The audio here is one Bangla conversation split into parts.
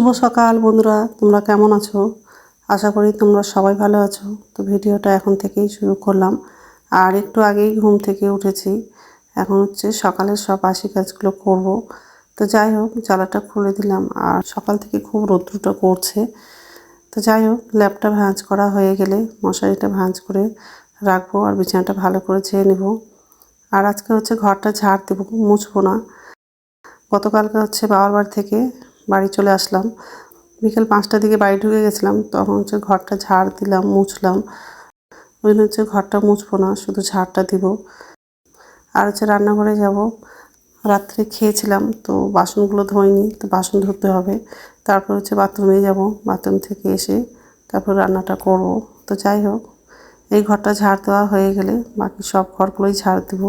শুভ সকাল বন্ধুরা, তোমরা কেমন আছো? আশা করি তোমরা সবাই ভালো আছো। তো ভিডিওটা এখন থেকেই শুরু করলাম। আর একটু আগেই ঘুম থেকে উঠেছি। এখন হচ্ছে সকালের সব বাসি কাজগুলো করব। তো যাই হোক, জ্বালাটা খুলে দিলাম। আর সকাল থেকে খুব রৌদ্রটা করছে। তো যাই হোক, ল্যাপটা ভাঁজ করা হয়ে গেলে মশারিটা ভাঁজ করে রাখবো আর বিছানাটা ভালো করে ছেড়ে নেব। আর আজকে হচ্ছে ঘরটা ঝাড় দেবো, মুছবো না। গতকালকে হচ্ছে বাবার বাড়ি থেকে বাড়ি চলে আসলাম। বিকেল 5টার দিকে বাড়ি ঢুকে গেছিলাম। তখন হচ্ছে ঘরটা ঝাড় দিলাম, মুছলাম। ওই জন্য হচ্ছে ঘরটা মুছবো না, শুধু ঝাড়টা দিব। আর হচ্ছে রান্নাঘরে যাব। রাত্রে খেয়েছিলাম, তো বাসনগুলো ধোয়নি, তো বাসন ধুতে হবে। তারপর হচ্ছে বাথরুমে যাব। বাথরুম থেকে এসে তারপর রান্নাটা করব। তো যাই হোক, এই ঘরটা ঝাড় দেওয়া হয়ে গেলে বাকি সব ঘরগুলোই ঝাড় দেব।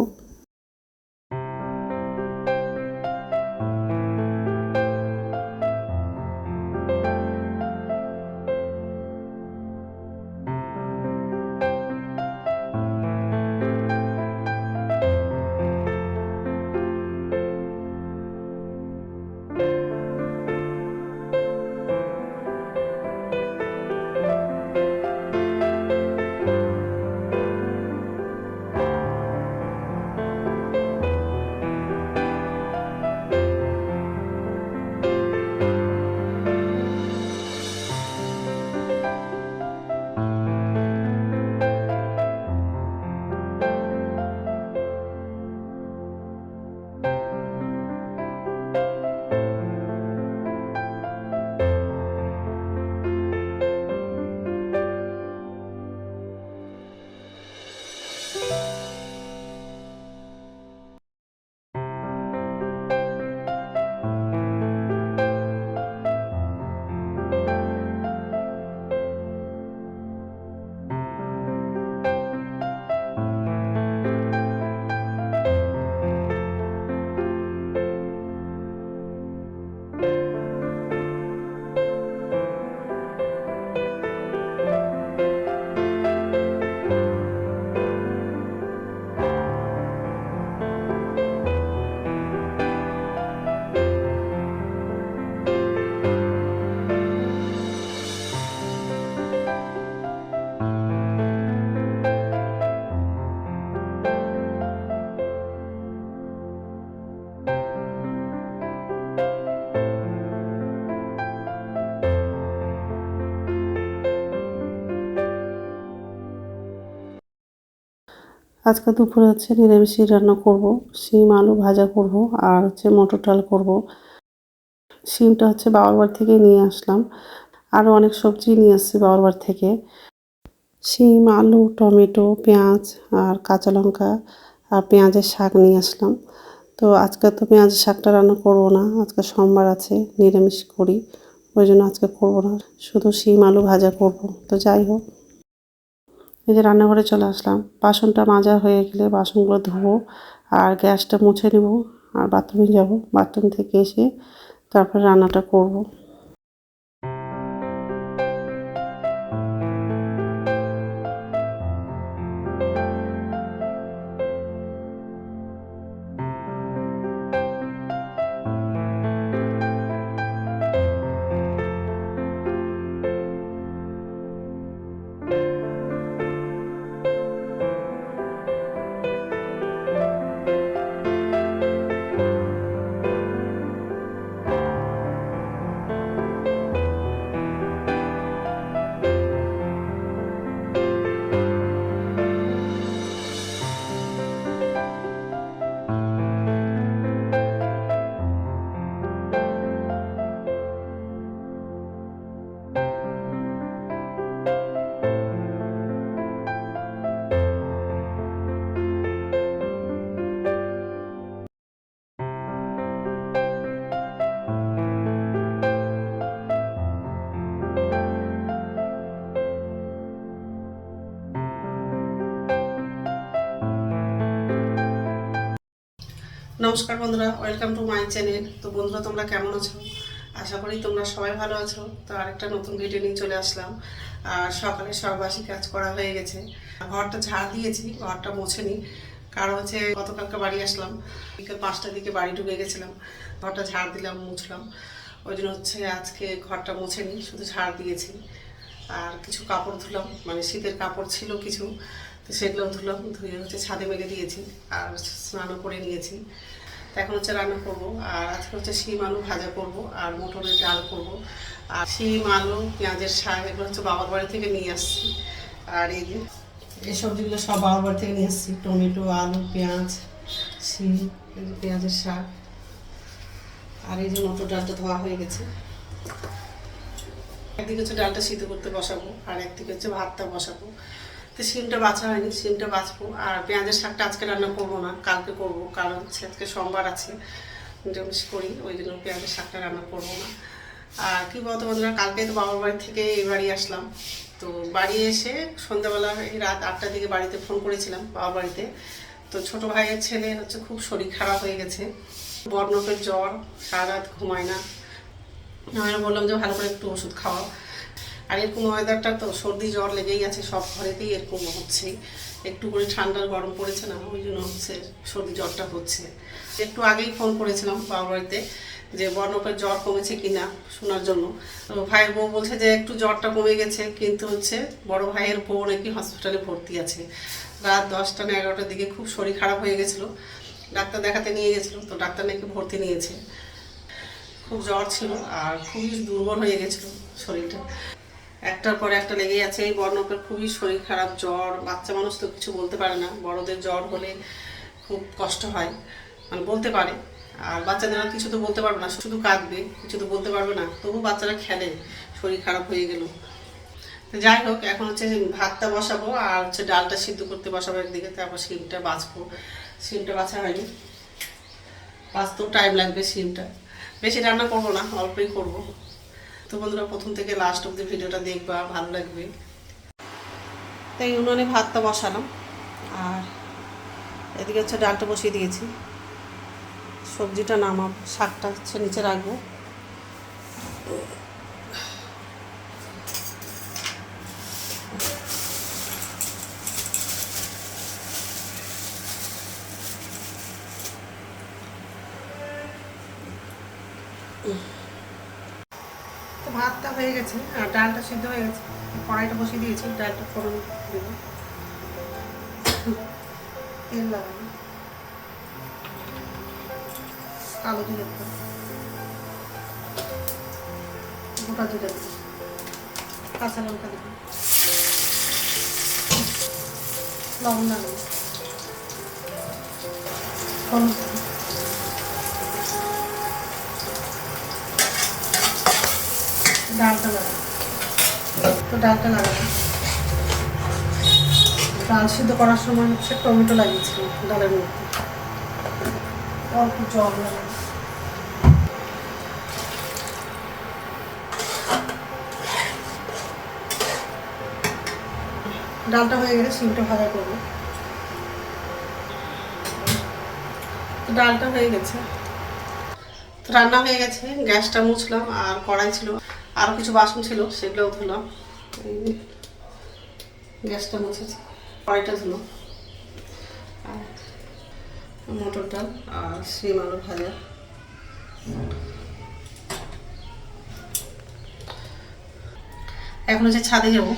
আজকে দুপুরে হচ্ছে নিরামিষই রান্না করব। শিম আলু ভাজা করব আর হচ্ছে মটর ডাল করব। শিমটা হচ্ছে বাবার বাড়ি থেকে নিয়ে আসলাম। আরও অনেক সবজি নিয়ে আসছি বাবার বাড়ি থেকে। শিম, আলু, টমেটো, পেঁয়াজ আর কাঁচা লঙ্কা আর পেঁয়াজের শাক নিয়ে আসলাম। তো আজকে তো পেঁয়াজের শাকটা রান্না করব না, আজকে সোমবার আছে, নিরামিষ করি। ওই জন্য আজকে করব না, শুধু শিম আলু ভাজা করব। তো যাই হোক, এই যে রান্নাঘরে চলে আসলাম। বাসনটা মাজা হয়ে গেলে বাসনগুলো ধোবো আর গ্যাসটা মুছে নেব। আর বাথরুমে যাব। বাথরুম থেকে এসে তারপর রান্নাটা করব। নমস্কার বন্ধুরা, ওয়েলকাম টু মাই চ্যানেল। তো বন্ধুরা, তোমরা কেমন আছো? আশা করি তোমরা সবাই ভালো আছো। তো আরেকটা নতুন ভিডিও নিয়ে চলে আসলাম। আর সকালে সর্বাসী কাজ করা হয়ে গেছে। ঘরটা ঝাড় দিয়েছি, ঘরটা মোছেনি। কারণ হচ্ছে গতকালকে বাড়ি আসলাম, বিকেল 5টার দিকে বাড়ি ঢুকে গেছিলাম। ঘরটা ঝাড় দিলাম, মুছলাম। ওই জন্য হচ্ছে আজকে ঘরটা মুছেনি, শুধু ঝাড় দিয়েছি। আর কিছু কাপড় ধুলাম, মানে শীতের কাপড় ছিল কিছু, তো সেগুলো ধুলাম, ধুয়ে হচ্ছে ছাদে মেলে দিয়েছি। আর স্নানও করে নিয়েছি। তো এখন হচ্ছে রান্না করবো। আর আজকে হচ্ছে শিম আলু ভাজা করবো আর মটরের ডাল করবো। আর শিম আলু পেঁয়াজের শাক এগুলো হচ্ছে বাবার বাড়ি থেকে নিয়ে আসছি। আর এই সবজিগুলো সব বাবার বাড়ি থেকে নিয়ে এসেছি, টমেটো, আলু, পেঁয়াজ, শিম, পেঁয়াজের শাক। আর এই যে মটর ডালটা ধোয়া হয়ে গেছে। একদিকে হচ্ছে ডালটা সিদ্ধ করতে বসাবো আর একদিকে হচ্ছে ভাতটা বসাবো। তো শিমটা বাছা হয়নি, শিমটা বাছবো। আর পেঁয়াজের শাকটা আজকে রান্না করবো না, কালকে করবো, কারণ হচ্ছে আজকে সোমবার আছে, নিরামিষ করি, ওই জন্য পেঁয়াজের শাকটা রান্না করবো না। আর কি বলতো বন্ধুরা, কালকে তো বাবার বাড়ি থেকে এই বাড়ি আসলাম। তো বাড়ি এসে সন্ধ্যাবেলা এই রাত 8টার দিকে বাড়িতে ফোন করেছিলাম বাবার বাড়িতে। তো ছোটো ভাইয়ের ছেলে হচ্ছে খুব শরীর খারাপ হয়ে গেছে, বর্ণপের জ্বর, সারা রাত ঘুমায় না। আমি বললাম যে ভালো করে একটু ওষুধ খাওয়া। আর এরকম ওয়েদারটা তো সর্দি জ্বর লেগেই আছে, সব ঘরেতেই এরকম হচ্ছে। একটু করে ঠান্ডা গরম পড়েছে না, ওই জন্য হচ্ছে সর্দি জ্বরটা হচ্ছে। একটু আগেই ফোন করেছিলাম বাবার বাড়িতে যে বর্ণপের জ্বর কমেছে কিনা শোনার জন্য। তো ভাইয়ের বউ বলছে যে একটু জ্বরটা কমে গেছে, কিন্তু হচ্ছে বড় ভাইয়ের বউ নাকি হসপিটালে ভর্তি আছে। রাত 10টা না 11টার দিকে খুব শরীর খারাপ হয়ে গেছিলো, ডাক্তার দেখাতে নিয়ে গেছিলো, তো ডাক্তার নাকি ভর্তি নিয়েছে। খুব জ্বর ছিল আর খুবই দুর্বল হয়ে গেছিলো শরীরটা, একটার পরে একটা লেগেই আছে। এই বর্ণপের খুবই শরীর খারাপ, জ্বর, বাচ্চা মানুষ তো কিছু বলতে পারে না, বড়দের জ্বর হলে খুব কষ্ট হয়, মানে বলতে পারে। আর বাচ্চাদেরা কিছু তো বলতে পারবে না, শুধু কাঁদবে, কিছু তো বলতে পারবে না, তবু বাচ্চারা খেলে, শরীর খারাপ হয়ে গেল। যাই হোক, এখন হচ্ছে ভাতটা বসাবো আর হচ্ছে ডালটা সিদ্ধ করতে বসাবো একদিকে, তারপর শিমটা বাছবো। শিমটা বাছা হয়নি, বাছতেও টাইম লাগবে। শিমটা বেশি রান্না করবো না, অল্পই করবো। তো বন্ধুরা প্রথম থেকে লাস্ট অব্দি ভিডিওটা দেখবা, ভালো লাগবে। তাই উনুনে ভাতটা বসালাম আর এদিকে হচ্ছে ডালটা বসিয়ে দিয়েছি। সবজিটা নামাবো, শাকটা হচ্ছে নিচে রাখবো। তো ভাতটা হয়ে গেছে আর ডালটা সিদ্ধ হয়ে গেছে, কড়াইটা বসিয়ে দিয়েছি, ডালটা ফোড়ন দেবো। তেল লাগাবো, কালো জিরে দেবো, গোটা জিরে দেবো, কাঁচা লঙ্কা দেবো, লবণ লাগাবো, হলুদ দেবো, ডালটা লাগাবো। তো ডালটা লাগাবো, ডাল সিদ্ধ করার সময় হচ্ছে টমেটো লাগিয়েছি ডালের মধ্যে, অল্প জল লাগাবো। ডালটা হয়ে গেলে শিমটা ভাজা করবো। ডালটা হয়ে গেছে, তো রান্না হয়ে গেছে, গ্যাসটা মুছলাম। আর কড়াই ছিল, আরও কিছু বাসন ছিল, সেগুলোও ধুলাম। গ্যাসটা মুছেছি, কড়াইটা ধুলাম। আর মটর ডাল আর শিম আলু ভাজা। এখন হচ্ছে ছাদে যাবো,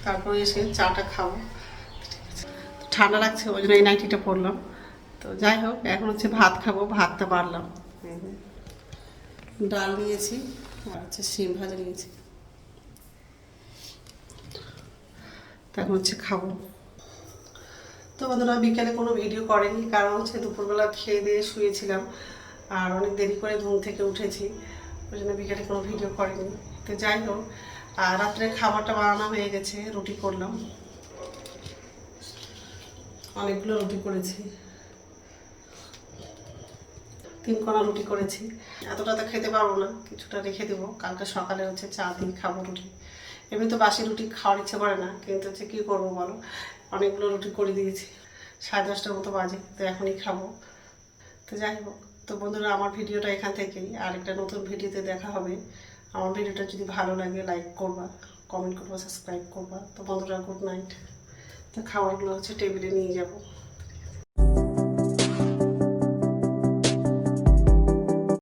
তারপরে এসে চাটা খাবো। ঠান্ডা লাগছে ওই জন্য এই নাইটিটা পরলাম। তো যাই হোক, এখন হচ্ছে ভাত খাবো, ভাতটা বাড়লাম। ডাল নিয়েছি আর হচ্ছে শিম ভাজা নিয়েছি, তো এখন হচ্ছে খাবো। তো বন্ধুরা বিকেলে কোনো ভিডিও করেনি, কারণ হচ্ছে দুপুরবেলা খেয়ে দিয়ে শুয়েছিলাম আর অনেক দেরি করে ঘুম থেকে উঠেছি, ওই জন্য বিকেলে কোনো ভিডিও করেনি। তো যাই হোক, আর রাত্রে খাবারটা বানানো হয়ে গেছে, রুটি করলাম, অনেকগুলো রুটি করেছি, 3 কোনা রুটি করেছি। এতটা তো খেতে পারবো না, কিছুটা রেখে দেবো, কালকে সকালে হচ্ছে চা দিয়ে খাবো রুটি। এমনি তো বাসি রুটি খাওয়ার ইচ্ছে করে না, কিন্তু হচ্ছে কী করবো বলো, অনেকগুলো রুটি করে দিয়েছি, 10:30টার মতো বাজে, তো এখনই খাবো। তো যাই হোক, তো বন্ধুরা আমার ভিডিওটা এখান থেকেই, আর একটা নতুন ভিডিওতে দেখা হবে। আমার ভিডিওটা যদি ভালো লাগে লাইক করবা, কমেন্ট করবা, সাবস্ক্রাইব করবা। তো বন্ধুরা গুড নাইট। তো খাবারগুলো হচ্ছে টেবিলে নিয়ে যাবো।